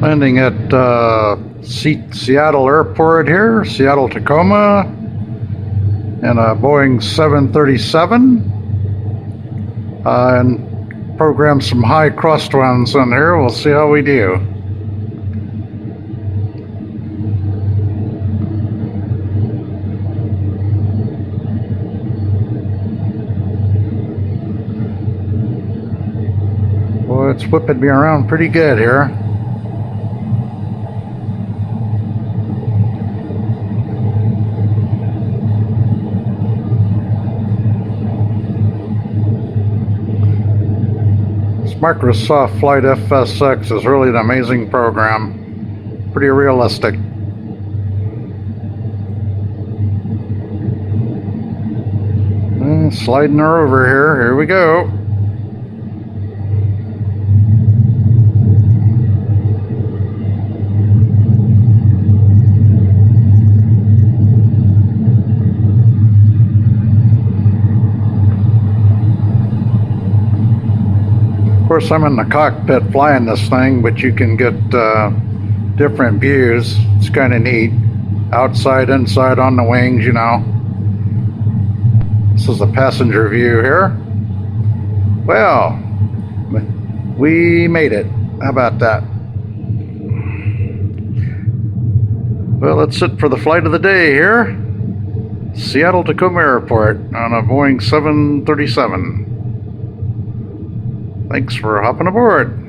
Landing at Seattle Airport here, Seattle Tacoma, and a Boeing 737. And program some high crosswinds in here. We'll see how we do. Boy, it's whipping me around pretty good here. Microsoft Flight FSX is really an amazing program. Pretty realistic. And sliding her over here. Here we go. Of course, I'm in the cockpit flying this thing, but you can get different views. It's kind of neat. Outside, inside, on the wings, you know. This is the passenger view here. Well, we made it. How about that? Well, that's it for the flight of the day here. Seattle Tacoma Airport on a Boeing 737. Thanks for hopping aboard.